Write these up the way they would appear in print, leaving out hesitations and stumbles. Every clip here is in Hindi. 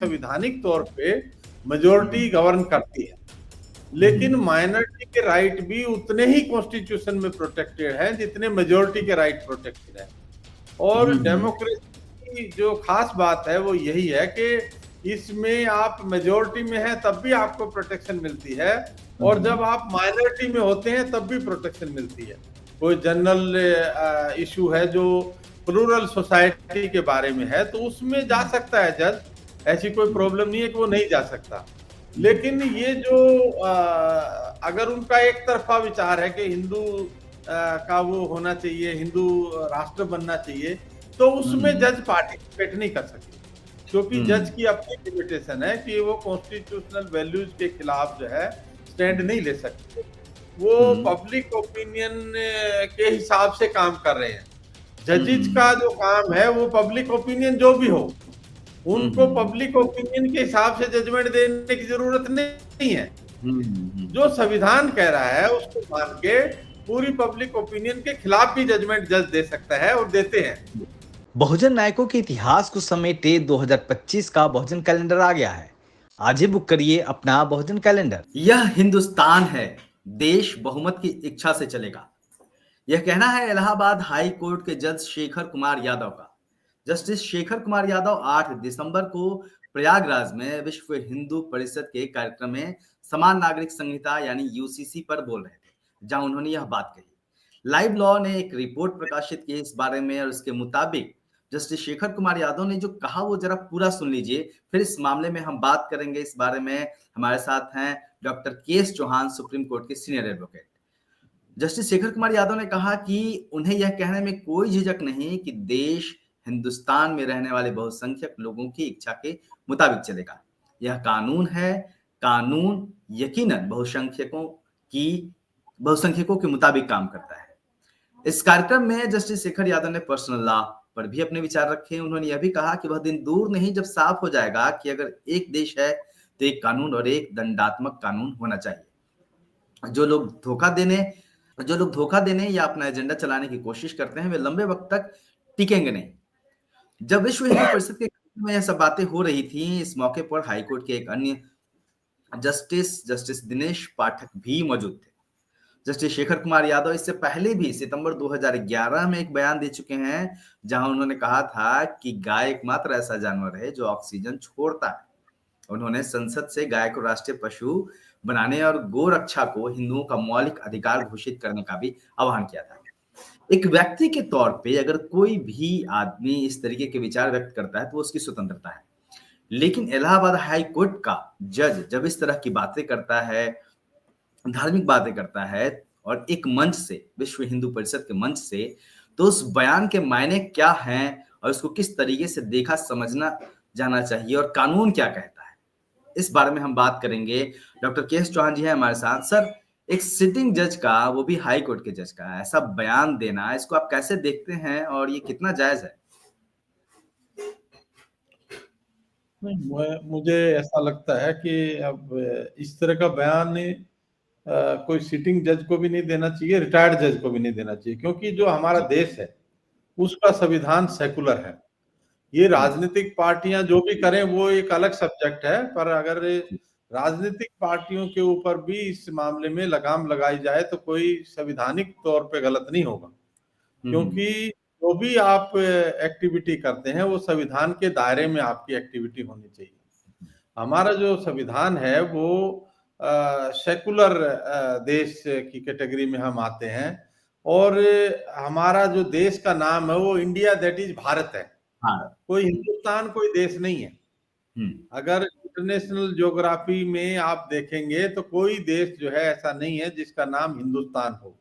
संवैधानिक तौर पे मेजोरिटी गवर्न करती है, लेकिन माइनॉरिटी के राइट भी उतने ही कॉन्स्टिट्यूशन में प्रोटेक्टेड हैं जितने मेजोरिटी के राइट प्रोटेक्टेड हैं। और डेमोक्रेसी की जो खास बात है वो यही है कि इसमें आप मेजोरिटी में हैं तब भी आपको प्रोटेक्शन मिलती है, और जब आप माइनॉरिटी में होते हैं तब भी प्रोटेक्शन मिलती है। कोई जनरल इशू है जो प्लूरल सोसाइटी के बारे में है तो उसमें जा सकता है जज, ऐसी कोई प्रॉब्लम नहीं है कि वो नहीं जा सकता। लेकिन ये जो अगर उनका एक तरफा विचार है कि हिंदू का वो होना चाहिए, हिंदू राष्ट्र बनना चाहिए, तो उसमें जज पार्टिसिपेट नहीं कर सकते, क्योंकि जज की अपनी लिमिटेशन है कि वो कॉन्स्टिट्यूशनल वैल्यूज के खिलाफ जो है स्टैंड नहीं ले सकते। वो पब्लिक ओपिनियन के हिसाब से काम कर रहे हैं। जजेज का जो काम है वो पब्लिक ओपिनियन जो भी हो, उनको पब्लिक ओपिनियन के हिसाब से जजमेंट देने की जरूरत नहीं है। जो संविधान कह रहा है उसको मान के पूरी पब्लिक ओपिनियन के खिलाफ भी जजमेंट जज दे सकता है और देते हैं। बहुजन नायकों के इतिहास को समेटे 2025 का बहुजन कैलेंडर आ गया है। आज ही बुक करिए अपना बहुजन कैलेंडर। यह हिंदुस्तान है, देश बहुमत की इच्छा से चलेगा, यह कहना है इलाहाबाद हाई कोर्ट के जज शेखर कुमार यादव का। जस्टिस शेखर कुमार यादव 8 दिसंबर को प्रयागराज में विश्व हिंदू परिषद के कार्यक्रम में समान नागरिक संहिता यानी यूसीसी पर बोल रहे थे, जहां उन्होंने यह बात कही। लाइव लॉ ने एक रिपोर्ट प्रकाशित की इस बारे में, और उसके मुताबिक जस्टिस शेखर कुमार यादव ने जो कहा वो जरा पूरा सुन लीजिए, फिर इस मामले में हम बात करेंगे। इस बारे में हमारे साथ हैं doctor KS. Chauhan, supreme court के senior advocate. Justice Shekhar Kumar Yadav ने कहा कि उन्हें यह कहने में कोई झिझक नहीं कि देश हिंदुस्तान में रहने वाले बहुसंख्यक लोगों की इच्छा के मुताबिक चलेगा। यह कानून है, कानून यकीनन बहुसंख्यकों के मुताबिक काम करता है। इस कार्यक्रम में जस्टिस शेखर यादव ने पर्सनल लॉ पर भी अपने विचार रखे। उन्होंने यह भी कहा कि वह दिन दूर नहीं जब साफ हो जाएगा कि अगर एक देश है तो एक कानून और एक दंडात्मक कानून होना चाहिए। जो लोग धोखा देने या अपना एजेंडा चलाने की कोशिश करते हैं वे लंबे वक्त तक टिकेंगे नहीं। जब विश्व हिंदू परिषद के में यह सब बातें हो रही थी, इस मौके पर हाईकोर्ट के एक अन्य जस्टिस दिनेश पाठक भी मौजूद थे। जस्टिस शेखर कुमार यादव इससे पहले भी सितंबर 2011 में एक बयान दे चुके हैं, जहां उन्होंने कहा था कि गाय एकमात्र ऐसा जानवर है जो ऑक्सीजन छोड़ता है। उन्होंने संसद से गाय को राष्ट्रीय पशु बनाने और गोरक्षा को हिंदुओं का मौलिक अधिकार घोषित करने का भी आह्वान किया था। एक व्यक्ति के तौर पे अगर कोई भी आदमी इस तरीके के विचार व्यक्त करता है तो उसकी स्वतंत्रता है, लेकिन इलाहाबाद हाई कोर्ट का जज जब इस तरह की बातें करता है, धार्मिक बातें करता है और एक मंच से, विश्व हिंदू परिषद के मंच से, तो उस बयान के मायने क्या हैं और उसको किस तरीके से देखा समझना जाना चाहिए और कानून क्या कहता है, इस बारे में हम बात करेंगे। Doctor KS. चौहान जी हैं हमारे साथ। सर, एक सिटिंग जज का, वो भी हाई कोर्ट के जज का ऐसा बयान देना, इसको आप कैसे देखते हैं और ये कितना जायज है? मुझे ऐसा लगता है कि अब इस तरह का बयान कोई सिटिंग जज को भी नहीं देना चाहिए, रिटायर्ड जज को भी नहीं देना चाहिए, क्योंकि जो हमारा देश है उसका संविधान सेकुलर है। ये राजनीतिक पार्टियां जो भी करें वो एक अलग सब्जेक्ट है, पर अगर राजनीतिक पार्टियों के ऊपर भी इस मामले में लगाम लगाई जाए तो कोई संवैधानिक तौर पे गलत नहीं होगा, क्योंकि जो भी आप एक्टिविटी करते हैं वो संविधान के दायरे में आपकी एक्टिविटी होनी चाहिए। हमारा जो संविधान है वो सेकुलर देश की कैटेगरी में हम आते हैं, और हमारा जो देश का नाम है वो इंडिया, दैट इज भारत है। कोई हिंदुस्तान कोई देश नहीं है। अगर इंटरनेशनल ज्योग्राफी में आप देखेंगे तो कोई देश जो है ऐसा नहीं है जिसका नाम हिंदुस्तान हो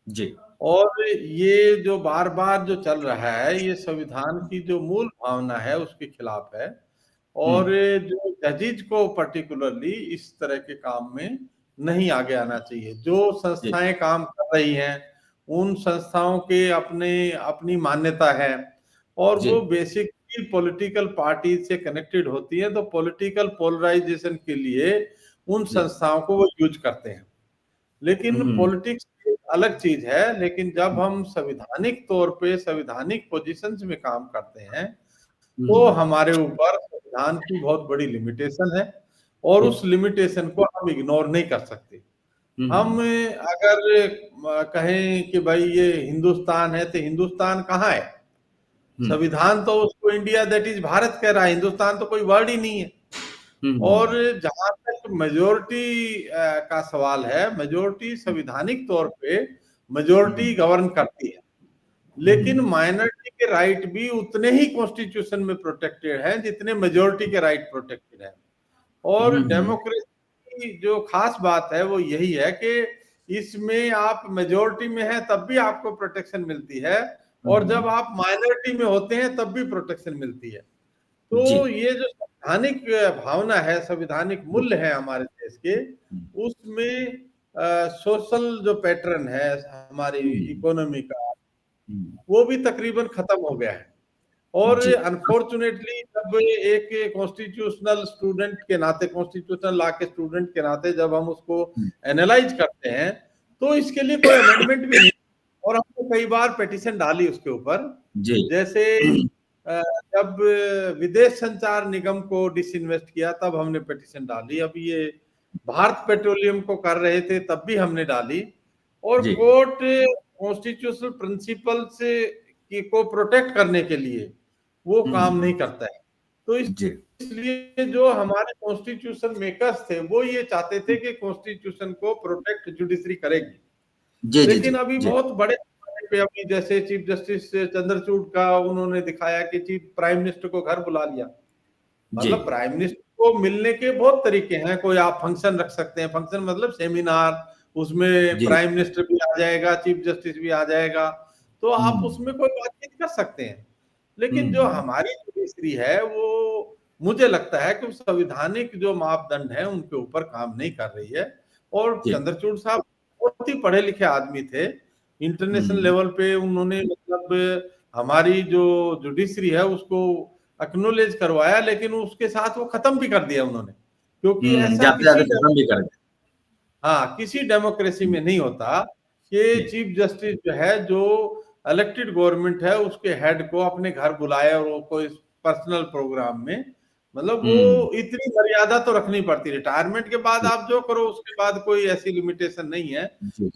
जी। और ये जो बार बार जो चल रहा है ये संविधान की जो मूल भावना है उसके खिलाफ है, और जो जजेज को पर्टिकुलरली इस तरह के काम में नहीं आगे आना चाहिए। जो संस्थाएं काम कर रही हैं उन संस्थाओं के अपनी मान्यता है, और वो बेसिकली पॉलिटिकल पार्टी से कनेक्टेड होती है, तो पॉलिटिकल पोलराइजेशन के लिए उन संस्थाओं को वो यूज करते हैं। लेकिन पॉलिटिक्स अलग चीज है। लेकिन जब हम संवैधानिक तौर पे संवैधानिक पोजीशंस में काम करते हैं तो हमारे ऊपर संविधान की बहुत बड़ी लिमिटेशन है और उस लिमिटेशन को हम इग्नोर नहीं कर सकते। हम अगर कहें कि भाई ये हिंदुस्तान है, तो हिंदुस्तान कहाँ है? संविधान तो उसको इंडिया दैट इज भारत कह रहा है, हिंदुस्तान तो कोई वर्ड ही नहीं है। और जहां तक मेजोरिटी का सवाल है, मेजोरिटी संवैधानिक तौर पे मेजोरिटी गवर्न करती है, लेकिन माइनॉरिटी के राइट भी उतने ही कॉन्स्टिट्यूशन में प्रोटेक्टेड हैं जितने मेजोरिटी के राइट प्रोटेक्टेड हैं। और डेमोक्रेसी की जो खास बात है वो यही है कि इसमें आप मेजोरिटी में हैं तब भी आपको प्रोटेक्शन मिलती है, और जब आप माइनॉरिटी में होते हैं तब भी प्रोटेक्शन मिलती है। तो ये जो संवैधानिक भावना है, संवैधानिक मूल्य है हमारे देश के, उसमें सोशल जो पैटर्न है हमारी इकोनॉमी का, वो भी तकरीबन खत्म हो गया है। और अनफॉर्चुनेटली जब एक कॉन्स्टिट्यूशनल स्टूडेंट के नाते, कॉन्स्टिट्यूशनल लॉ के स्टूडेंट के नाते जब हम उसको एनालाइज करते हैं, तो इसके लिए कोई अमेंडमेंट भी नहीं, और हमने कई बार पिटीशन डाली उसके ऊपर। जैसे जब विदेश संचार निगम को डिसइन्वेस्ट किया तब हमने पिटीशन डाली, अब ये भारत पेट्रोलियम को कर रहे थे तब भी हमने डाली। और कोर्ट कॉन्स्टिट्यूशनल प्रिंसिपल से को प्रोटेक्ट करने के लिए वो काम नहीं करता है। तो इसलिए जो हमारे कॉन्स्टिट्यूशन मेकर्स थे वो ये चाहते थे कि कॉन्स्टिट्यूशन को प्रोटेक्ट जुडिशरी करेगी, लेकिन अभी बहुत बड़े पे अभी जैसे चीफ जस्टिस चंद्रचूड़ का उन्होंने दिखाया कि चीफ प्राइम मिनिस्टर को घर बुला लिया। मतलब प्राइम मिनिस्टर को मिलने के बहुत तरीके हैं, कोई आप फंक्शन रख सकते हैं, फंक्शन मतलब सेमिनार, उसमें प्राइम मिनिस्टर भी आ जाएगा, चीफ जस्टिस भी आ जाएगा, तो आप उसमें कोई बातचीत कर सकते हैं। लेकिन जो हमारी जुडिशरी है वो मुझे लगता है कि संवैधानिक जो मापदंड है उनके ऊपर काम नहीं कर रही है। और चंद्रचूड़ साहब बहुत ही पढ़े लिखे आदमी थे, इंटरनेशनल लेवल पे उन्होंने मतलब हमारी जो जुडिशरी है उसको एक्नॉलेज करवाया, लेकिन उसके साथ वो खत्म भी कर दिया उन्होंने, क्योंकि ऐसा किसी डेमोक्रेसी में नहीं होता कि चीफ जस्टिस जो है, जो इलेक्टेड गवर्नमेंट है, उसके हेड को अपने घर बुलाए और वो कोई पर्सनल प्रोग्राम में, मतलब वो इतनी मर्यादा तो रखनी पड़ती है। रिटायरमेंट के बाद आप जो करो उसके बाद कोई ऐसी लिमिटेशन नहीं है,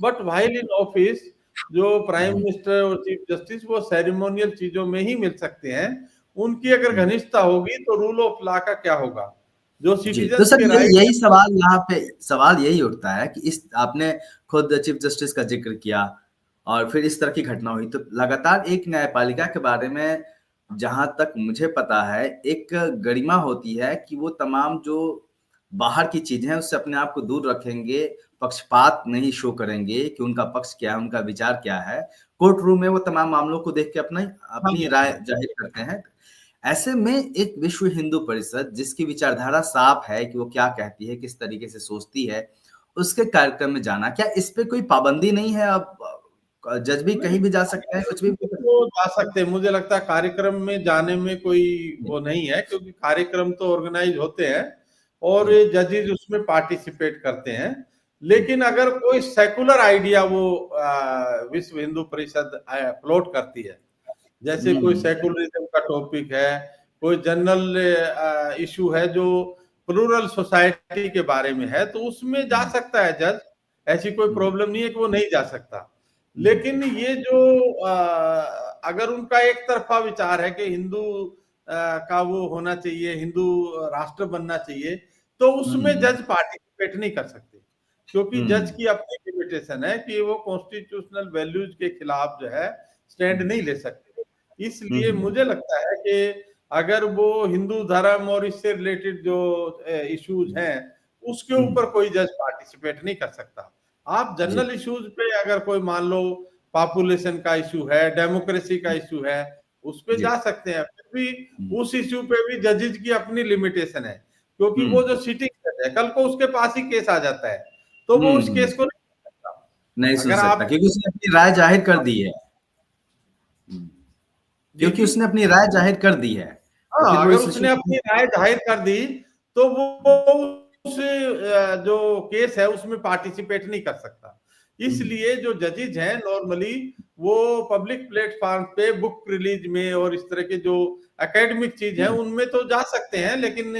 बट व्हाइल इन ऑफिस जो प्राइम मिनिस्टर और चीफ जस्टिस वो सेरेमोनियल चीजों में ही मिल सकते हैं। उनकी अगर घनिष्ठता होगी तो रूल ऑफ लॉ का क्या होगा? जो सिटीजन तो सर यही सवाल यहाँ पे सवाल यही उठता है कि इस आपने खुद चीफ जस्टिस का जिक्र किया और फिर इस तरह की घटना हुई, तो लगातार एक न्यायपालिका के बारे में जहां तक मुझे पता है एक गरिमा होती है कि वो तमाम जो बाहर की चीजें हैं उससे अपने आप को दूर रखेंगे, पक्षपात नहीं शो करेंगे कि उनका पक्ष क्या है, उनका विचार क्या है। कोर्ट रूम में वो तमाम मामलों को देख के अपनी राय जाहिर करते हैं। ऐसे में एक विश्व हिंदू परिषद जिसकी विचारधारा साफ है कि वो क्या कहती है, किस तरीके से सोचती है, उसके कार्यक्रम में जाना, क्या इस पे कोई पाबंदी नहीं है? अब जज भी कहीं भी जा सकते हैं, कुछ भी तो जा सकते हैं। मुझे लगता है कार्यक्रम में जाने में कोई वो नहीं है, क्योंकि कार्यक्रम तो ऑर्गेनाइज होते हैं और जजेस उसमें पार्टिसिपेट करते हैं। लेकिन अगर कोई सेकुलर आइडिया वो विश्व हिंदू परिषद प्लॉट करती है, जैसे कोई सेकुलरिज्म का टॉपिक है, कोई जनरल इशू है जो प्लूरल सोसाइटी के बारे में है, तो उसमें जा सकता है जज, ऐसी कोई प्रॉब्लम नहीं है कि वो नहीं जा सकता। लेकिन ये जो अगर उनका एक तरफा विचार है कि हिंदू का वो होना चाहिए, हिंदू राष्ट्र बनना चाहिए, तो उसमें जज पार्टिसिपेट नहीं कर सकते, क्योंकि जज की अपनी लिमिटेशन है कि वो कॉन्स्टिट्यूशनल वैल्यूज के खिलाफ जो है स्टैंड नहीं ले सकते। इसलिए मुझे लगता है कि अगर वो हिंदू धर्म और इससे रिलेटेड जो इश्यूज हैं उसके ऊपर कोई जज पार्टिसिपेट नहीं कर सकता। आप जनरल इश्यूज पे अगर कोई मान लो पॉपुलेशन का इशू है, डेमोक्रेसी का इशू है, उस पे जा सकते हैं। फिर भी उस इशू पे भी जजेज की अपनी लिमिटेशन है, क्योंकि वो जो सिटिंग जज है, कल को उसके पास ही केस आ जाता है तो वो उस केस को नहीं सुन सकता, क्योंकि उसने अपनी राय जाहिर कर दी है, क्योंकि उसने अपनी राय जाहिर कर दी है। अगर उसने अपनी राय जाहिर कर दी तो वो उस जो केस है उसमें पार्टिसिपेट नहीं कर सकता। इसलिए जो जजेज हैं नॉर्मली वो पब्लिक प्लेटफॉर्म पे बुक रिलीज में और इस तरह के जो एकेडमिक चीज है उनमें तो जा सकते हैं, लेकिन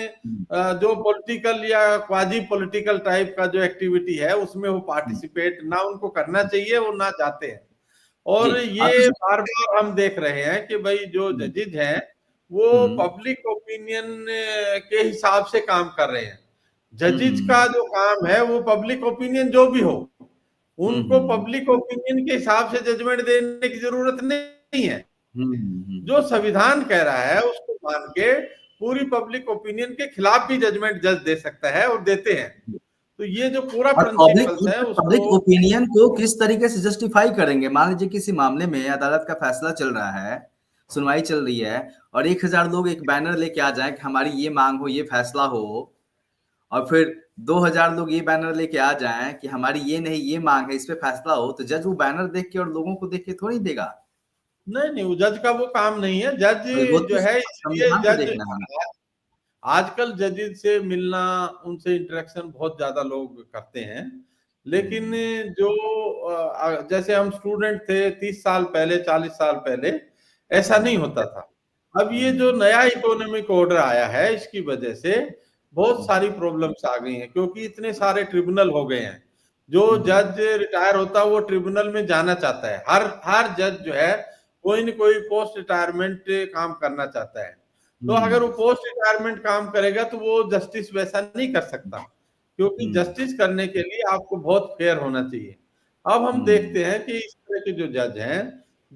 जो पॉलिटिकल या क्वाजी पॉलिटिकल टाइप का जो एक्टिविटी है उसमें वो पार्टिसिपेट ना उनको करना चाहिए, वो ना जाते हैं। और ये बार बार हम देख रहे हैं कि भाई जो जजेज हैं वो पब्लिक ओपिनियन के हिसाब से काम कर रहे हैं। जजेज का जो काम है वो पब्लिक ओपिनियन जो भी हो, उनको पब्लिक ओपिनियन के हिसाब से जजमेंट देने की जरूरत नहीं है। जो संविधान कह रहा है उसको मान के पूरी पब्लिक ओपिनियन के खिलाफ भी जजमेंट जज दे सकता है और देते हैं। तो ये जो पूरा प्रिंसिपल्स है उसको पब्लिक ओपिनियन को किस तरीके से जस्टिफाई करेंगे? मान लीजिए किसी मामले में अदालत का फैसला चल रहा है, सुनवाई चल रही है और 1000 लोग एक बैनर लेके आ जाएं कि हमारी ये मांग हो, ये फैसला हो, और फिर 2000 लोग ये बैनर लेके आ जाएं कि हमारी ये नहीं ये मांग है, इस पे फैसला हो, तो जज वो बैनर देख के और लोगों को देख के थोड़ी देगा। नहीं, वो जज का वो काम नहीं है। जज जो है इसलिए जज आजकल जजेज से मिलना, उनसे इंटरेक्शन बहुत ज्यादा लोग करते हैं, लेकिन जो जैसे हम स्टूडेंट थे 30 साल पहले 40 साल पहले ऐसा नहीं होता था। अब ये जो नया इकोनॉमिक ऑर्डर आया है इसकी वजह से बहुत सारी प्रॉब्लम्स आ गई हैं, क्योंकि इतने सारे ट्रिब्यूनल हो गए हैं। जो जज रिटायर होता है वो ट्रिब्यूनल में जाना चाहता है। हर जज जो है कोई न कोई पोस्ट रिटायरमेंट काम करना चाहता है। तो अगर वो पोस्ट रिटायरमेंट काम करेगा तो वो जस्टिस वैसा नहीं कर सकता, क्योंकि जस्टिस करने के लिए आपको बहुत फेयर होना चाहिए। अब हम देखते हैं कि इस तरह के जो जज हैं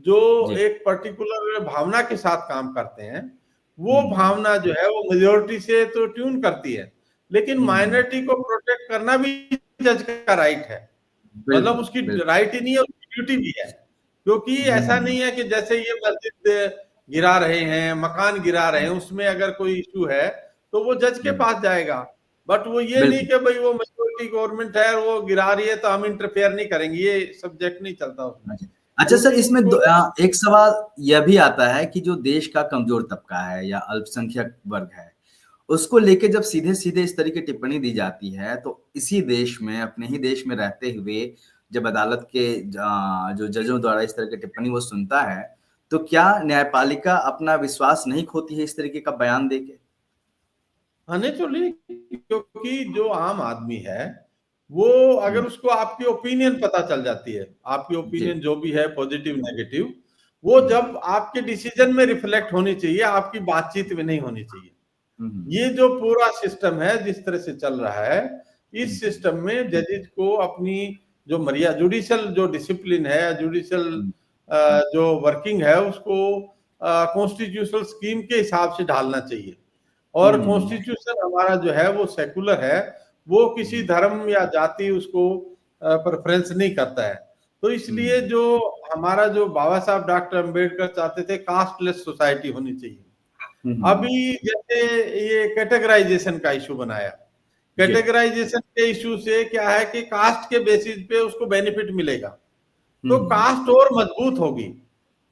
जो एक पर्टिकुलर भावना के साथ काम करते हैं, वो भावना जो है वो मेजोरिटी से तो ट्यून करती है, लेकिन माइनॉरिटी को प्रोटेक्ट करना भी जज का राइट है। मतलब उसकी राइट ही नहीं है, उसकी ड्यूटी भी है। क्योंकि ऐसा नहीं है कि जैसे ये मस्जिद गिरा रहे हैं, मकान गिरा रहे हैं, उसमें अगर कोई इशू है तो वो जज के पास जाएगा। बट वो ये नहीं कि भाई वो मेजॉरिटी गवर्नमेंट है और वो गिरा रही है तो हम इंटरफेयर नहीं करेंगे, ये सब्जेक्ट नहीं चलता उसमें। अच्छा सर, इसमें एक सवाल यह भी आता है कि जो देश का कमजोर तबका है या अल्पसंख्यक वर्ग है, उसको लेके जब सीधे सीधे इस तरह की टिप्पणी दी जाती है, तो इसी देश में, अपने ही देश में रहते हुए जब अदालत के जो जजों द्वारा इस तरह की टिप्पणी वो सुनता है, तो क्या न्यायपालिका अपना विश्वास नहीं खोती है इस तरीके का बयान देके? नेचुरली, क्योंकि जो आम आदमी है वो अगर उसको आपकी ओपिनियन पता चल जाती है, आपकी ओपिनियन जो भी है पॉजिटिव नेगेटिव, वो जब आपके डिसीजन में रिफ्लेक्ट होनी चाहिए, आपकी बातचीत में नहीं होनी चाहिए। ये जो पूरा सिस्टम है जिस तरह से चल रहा है, इस सिस्टम में जजेज को अपनी जो मर्यादा, जुडिशियल जो डिसिप्लिन है, जुडिशियल जो वर्किंग है, उसको कॉन्स्टिट्यूशनल स्कीम के हिसाब से ढालना चाहिए। और कॉन्स्टिट्यूशन हमारा जो है वो सेकुलर है, वो किसी धर्म या जाति उसको प्रेफरेंस नहीं करता है। तो इसलिए जो हमारा जो बाबा साहब डॉक्टर अंबेडकर चाहते थे, कास्टलेस सोसाइटी होनी चाहिए। अभी जैसे ये कैटेगराइजेशन का इशू बनाया, कैटेगराइजेशन के इशू से क्या है कि कास्ट के बेसिस पे उसको बेनिफिट मिलेगा, तो कास्ट और मजबूत होगी।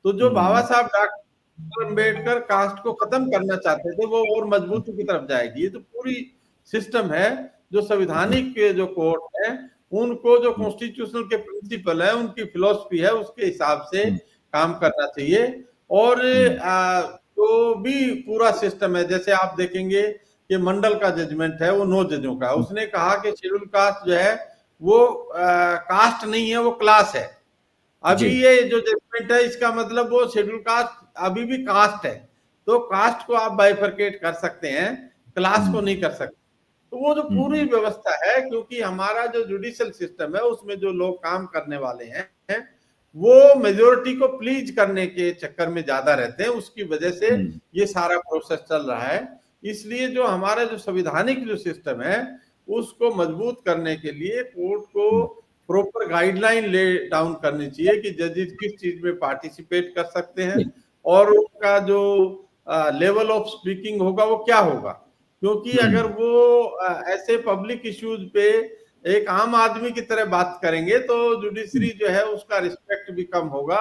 तो जो बाबा साहब डॉक्टर अंबेडकर कास्ट को खत्म करना चाहते थे, वो और मजबूती की तरफ जाएगी। ये जो पूरी सिस्टम है, जो संवैधानिक जो कोर्ट है, उनको जो कॉन्स्टिट्यूशनल के प्रिंसिपल है, उनकी फिलॉसफी है, उसके हिसाब से काम करना चाहिए। और जो भी पूरा सिस्टम है, जैसे आप देखेंगे कि मंडल का जजमेंट है वो 9 जजों का, उसने कहा कि शेड्यूल कास्ट जो है वो कास्ट नहीं है, वो क्लास है। अभी ये जो जजमेंट है इसका मतलब वो शेड्यूल कास्ट अभी भी कास्ट है, तो कास्ट को आप बाइफरकेट कर सकते हैं, क्लास को नहीं कर सकते। तो वो जो पूरी व्यवस्था है, क्योंकि हमारा जो जुडिशियल सिस्टम है उसमें जो लोग काम करने वाले हैं वो मेजोरिटी को प्लीज करने के चक्कर में ज्यादा रहते हैं, उसकी वजह से ये सारा प्रोसेस चल रहा है। इसलिए जो हमारा जो संवैधानिक जो सिस्टम है उसको मजबूत करने के लिए कोर्ट को प्रॉपर गाइडलाइन ले डाउन करनी चाहिए कि जजेस किस चीज में पार्टिसिपेट कर सकते हैं और उनका जो लेवल ऑफ स्पीकिंग होगा वो क्या होगा। क्योंकि अगर वो ऐसे पब्लिक इश्यूज पे एक आम आदमी की तरह बात करेंगे तो जुडिशरी जो है उसका रिस्पेक्ट भी कम होगा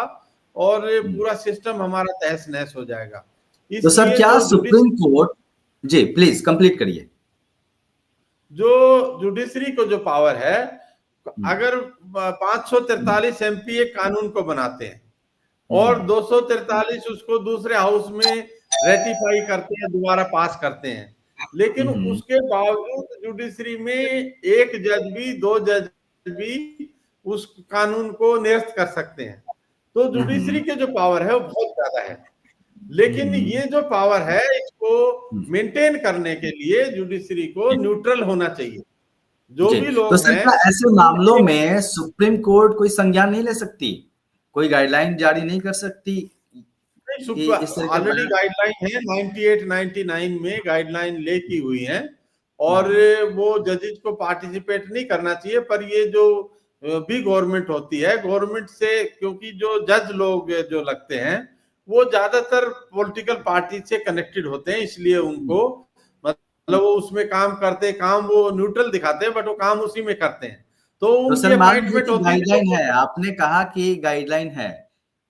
और पूरा सिस्टम हमारा तहस नहस हो जाएगा। तो सर क्या सुप्रीम कोर्ट, जी प्लीज कंप्लीट करिए। जो जुडिशरी को जो पावर है, अगर 543 एमपी एक कानून को बनाते हैं और 243 उसको दूसरे हाउस में रेटिफाई करते हैं, दोबारा पास करते हैं। लेकिन हम्म, उसके बावजूद जुडिशरी में एक जज भी, दो जज भी उस कानून को निरस्त कर सकते हैं। तो जुडिशरी के जो पावर है वो बहुत ज्यादा है। लेकिन ये जो पावर है इसको मेंटेन करने के लिए जुडिशरी को न्यूट्रल होना चाहिए। जो जी, भी तो लोग सर हैं क्या ऐसे मामलों में सुप्रीम कोर्ट कोई संज्ञान नहीं ले सकती, कोई गाइडलाइन जारी नहीं कर सकती कि इस तरह का ऑलरेडी गाइडलाइन है, 98 99 में गाइडलाइन लेकी हुई है और वो जजेज को पार्टिसिपेट नहीं करना चाहिए। पर ये जो भी गवर्नमेंट होती है, गवर्नमेंट से, क्योंकि जो जज लोग जो लगते हैं वो ज्यादातर पॉलिटिकल पार्टी से कनेक्टेड होते हैं, इसलिए उनको मतलब वो उसमें काम करते, काम वो न्यूट्रल दिखाते हैं बट वो काम उसी में करते हैं। तो तो उनकी सर मान लीजिए अपॉइंटमेंट कि होती गाइडलाइन है। है, आपने कहा कि गाइडलाइन है,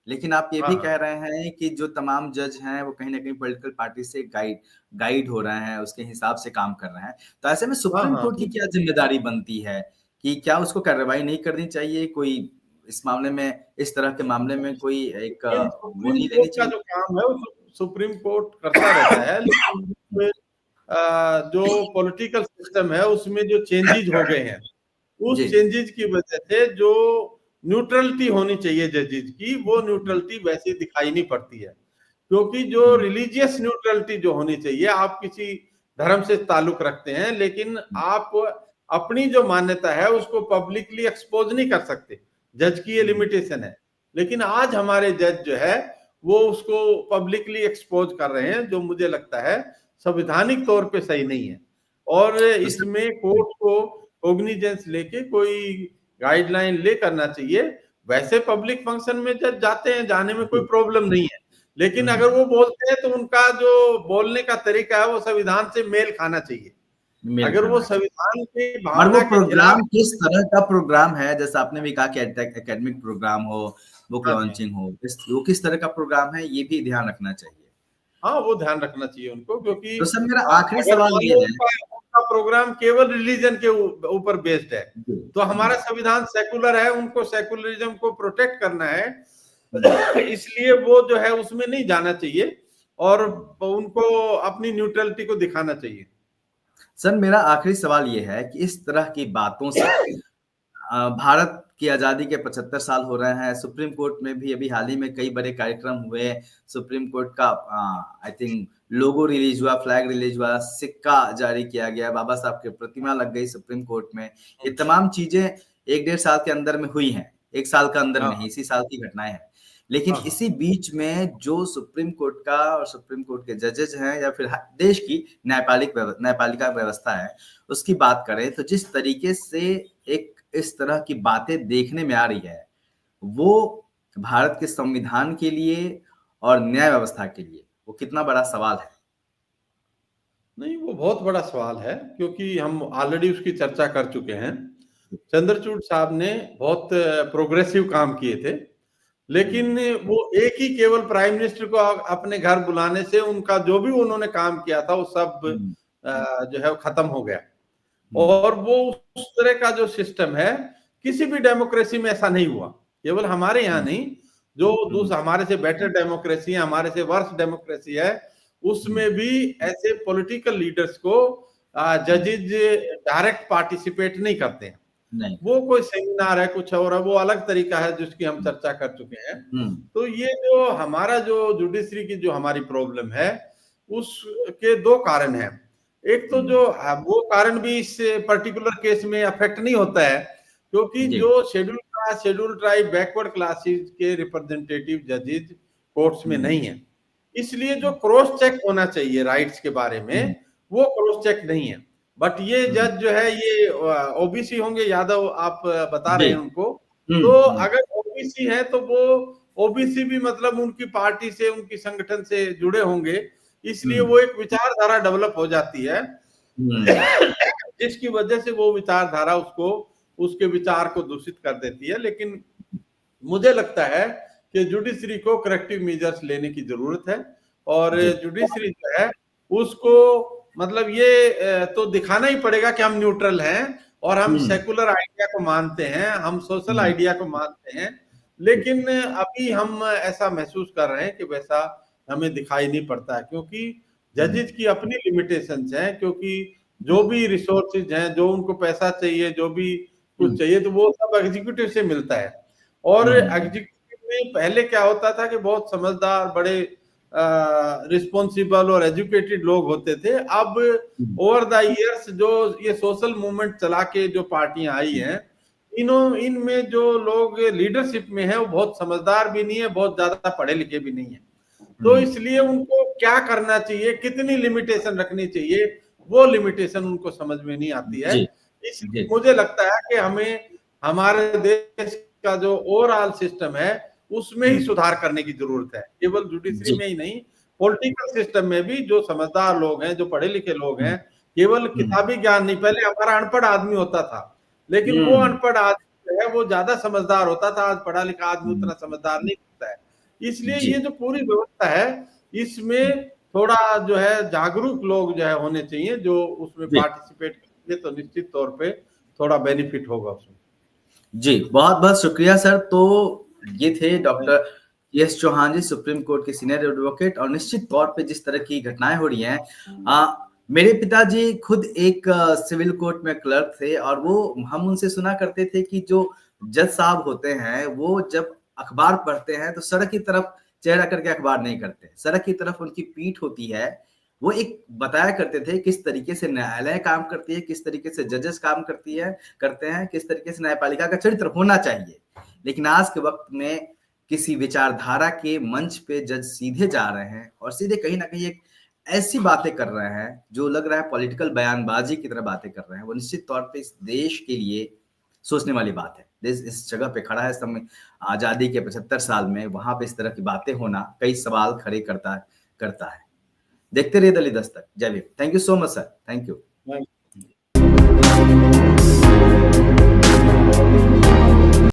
लेकिन आप ये भी हाँ, कह रहे हैं कि जो तमाम जज हैं वो कहीं ना कहीं पॉलिटिकल पार्टी से गाइड हो रहे हैं, उसके हिसाब से काम कर रहे हैं। तो ऐसे में हाँ, सुप्रीम हाँ, कोर्ट की क्या जिम्मेदारी बनती है कि क्या उसको कार्रवाई नहीं करनी चाहिए, कोई इस मामले में, इस तरह के मामले में कोई एक लेकिन वो सुप्रीम नहीं लेनी कोर्ट का चाहिए? जो काम है वो सुप्रीम कोर्ट करता रहता है। लेकिन जो पॉलिटिकल सिस्टम है उसमें जो चेंजेस हो गए हैं, जी। उस चेंजेस की वजह से जो न्यूट्रलिटी होनी चाहिए जजेज की, वो न्यूट्रलिटी वैसे दिखाई नहीं पड़ती है। क्योंकि जो रिलीजियस न्यूट्रलिटी जो होनी चाहिए, आप किसी धर्म से ताल्लुक रखते हैं लेकिन आप अपनी जो मान्यता है उसको पब्लिकली एक्सपोज नहीं कर सकते, जज की ये लिमिटेशन है। लेकिन आज हमारे जज जो है वो उसको पब्लिकली एक्सपोज कर रहे हैं, जो मुझे लगता है संवैधानिक तौर पे सही नहीं है। और तो सर इसमें कोर्ट को कोग्निजेंस लेके कोई गाइडलाइन ले करना चाहिए। वैसे पब्लिक फंक्शन में जब जाते हैं, जाने में कोई प्रॉब्लम नहीं है, लेकिन अगर वो बोलते हैं तो उनका जो बोलने का तरीका है वो संविधान से मेल खाना चाहिए। मेल अगर वो खाना चाहिए। संविधान की और वो भावना के खिलाफ, प्रोग्राम किस तरह का प्रोग्राम है, जैसा आपने भी कहा कि एकेडमिक प्रोग्राम हो, बुक हाँ जी, लॉन्चिंग हो, वो किस तरह का प्रोग्राम है, ये भी ध्यान रखना चाहिए। हाँ वो ध्यान रखना चाहिए उनको। क्योंकि तो सर मेरा आखिरी अगर सवाल मान ये लो है। उनका उनका प्रोग्राम केवल रिलीजन के ऊपर बेस्ड है, जी, तो हमारा जी, संविधान सेकुलर है, उनको सेकुलरिज्म को प्रोटेक्ट करना है। जी। इसलिए वो जो है उसमें नहीं जाना चाहिए और उनको अपनी न्यूट्रलिटी को दिखाना चाहिए। सर मेरा आखिरी सवाल ये है कि इस तरह की बातों से भारत की आजादी के 75 साल हो रहे हैं। सुप्रीम कोर्ट में भी अभी हाल ही में कई बड़े कार्यक्रम हुए। सुप्रीम कोर्ट का आई थिंक लोगो रिलीज हुआ, फ्लैग रिलीज हुआ, सिक्का जारी किया गया, बाबा साहब की प्रतिमा लग गई सुप्रीम कोर्ट में। ये तमाम चीजें 1 डेढ़ साल के अंदर में हुई हैं, 1 साल का अंदर में ही, हाँ, इसी साल की घटनाएं हैं। लेकिन हाँ, हाँ, इसी बीच में जो सुप्रीम कोर्ट का और सुप्रीम कोर्ट के जजेज हैं या फिर देश की न्यायपालिका व्यवस्था है, उसकी बात करें तो जिस तरीके से एक इस तरह की बातें देखने में आ रही है, वो भारत के संविधान के लिए और न्याय व्यवस्था के लिए वो कितना बड़ा सवाल है। नहीं वो बहुत बड़ा सवाल है, क्योंकि हम ऑलरेडी उसकी चर्चा कर चुके हैं। चंद्रचूड़ साहब ने बहुत प्रोग्रेसिव काम किए थे, लेकिन वो एक ही केवल प्राइम मिनिस्टर को अपने घर बुलाने से उनका जो भी उन्होंने काम किया था वो सब जो है वो खत्म हो गया। और वो उस तरह का जो सिस्टम है किसी भी डेमोक्रेसी में ऐसा नहीं हुआ, केवल हमारे यहाँ नहीं, जो दूसरा हमारे से बेटर डेमोक्रेसी है, हमारे से वर्स डेमोक्रेसी है, उसमें भी ऐसे पॉलिटिकल लीडर्स को जजेज डायरेक्ट पार्टिसिपेट नहीं करते हैं। नहीं। वो कोई सेमिनार है, कुछ और है, वो अलग तरीका है जिसकी हम चर्चा कर चुके हैं। तो ये जो हमारा जो जुडिशरी की जो हमारी प्रॉब्लम है उसके दो कारण हैं। एक तो जो वो कारण भी इस पर्टिकुलर केस में अफेक्ट नहीं होता है, क्योंकि जी। जो schedule caste, schedule tribe, backward classes के रिप्रेजेंटेटिव जजेज कोर्ट्स में नहीं है, इसलिए जो क्रॉस चेक होना चाहिए राइट्स के बारे में वो क्रॉस चेक नहीं है। बट ये जज जो है ये ओबीसी होंगे, यादव आप बता रहे जी। हैं उनको, तो अगर ओबीसी है तो वो ओबीसी भी मतलब उनकी पार्टी से, उनकी संगठन से जुड़े होंगे, इसलिए वो एक विचारधारा डेवलप हो जाती है जिसकी वजह से वो विचारधारा उसको, उसके विचार को दूषित कर देती है। लेकिन मुझे लगता है कि जुडिशरी को करेक्टिव मेजर्स लेने की जरूरत है और जुडिशरी जो है उसको मतलब ये तो दिखाना ही पड़ेगा कि हम न्यूट्रल हैं और हम सेकुलर आइडिया को मानते हैं, हम सोशल आइडिया को मानते हैं। लेकिन अभी हम ऐसा महसूस कर रहे हैं कि वैसा हमें दिखाई नहीं पड़ता है, क्योंकि जजेज की अपनी लिमिटेशंस हैं, क्योंकि जो भी रिसोर्सेज हैं, जो उनको पैसा चाहिए, जो भी कुछ चाहिए, तो वो सब एग्जीक्यूटिव से मिलता है। और एग्जीक्यूटिव में पहले क्या होता था कि बहुत समझदार, बड़े रिस्पॉन्सिबल और एजुकेटेड लोग होते थे। अब ओवर द इयर्स जो ये सोशल मूवमेंट चला के जो पार्टियां आई हैं, इनमें जो लोग लीडरशिप में है वो बहुत समझदार भी नहीं है, बहुत ज्यादा पढ़े लिखे भी नहीं है। तो इसलिए उनको क्या करना चाहिए, कितनी लिमिटेशन रखनी चाहिए, वो लिमिटेशन उनको समझ में नहीं आती है। इसलिए मुझे लगता है कि हमें हमारे देश का जो ओवरऑल सिस्टम है उसमें ही सुधार करने की जरूरत है। केवल जुडिशरी में ही नहीं, पॉलिटिकल सिस्टम में भी जो समझदार लोग हैं, जो पढ़े लिखे लोग हैं, केवल किताबी ज्ञान नहीं, पहले हमारा अनपढ़ आदमी होता था, लेकिन वो अनपढ़ आदमी जो है वो ज्यादा समझदार होता था। आज पढ़ा लिखा आदमी उतना समझदार नहीं होता है। इसलिए ये जो पूरी व्यवस्था है, इसमें थोड़ा जो है जागरूक लोग जो है होने चाहिए, जो उसमें पार्टिसिपेट करेंगे, तो निश्चित तौर पे थोड़ा बेनिफिट होगा उसमें। जी, बहुत बहुत शुक्रिया सर। तो ये थे डॉक्टर एस चौहान जी, सुप्रीम कोर्ट के सीनियर एडवोकेट। और निश्चित तौर पे जिस तरह की घटनाएं हो रही हैं, मेरे पिताजी खुद एक सिविल कोर्ट में क्लर्क थे, और वो हम उनसे सुना करते थे कि जो जज साहब होते हैं वो जब अखबार पढ़ते हैं तो सड़क की तरफ चेहरा करके अखबार नहीं करते, सड़क की तरफ उनकी पीठ होती है। वो एक बताया करते थे किस तरीके से न्यायालय काम करती है, किस तरीके से जजेस काम करते हैं, किस तरीके से न्यायपालिका का चरित्र होना चाहिए। लेकिन आज के वक्त में किसी विचारधारा के मंच पे जज सीधे जा रहे हैं और सीधे कहीं ना कहीं एक ऐसी बातें कर रहे हैं जो लग रहा है पॉलिटिकल बयानबाजी की तरह बातें कर रहे हैं। वो निश्चित तौर पे इस देश के लिए सोचने वाली बात है। देश इस जगह पे खड़ा है समय आजादी के 75 साल में, वहां पे इस तरह की बातें होना कई सवाल खड़े करता है। देखते रहिए दिल्ली दस्तक। जय Bhim. Thank you so much sir. Thank you.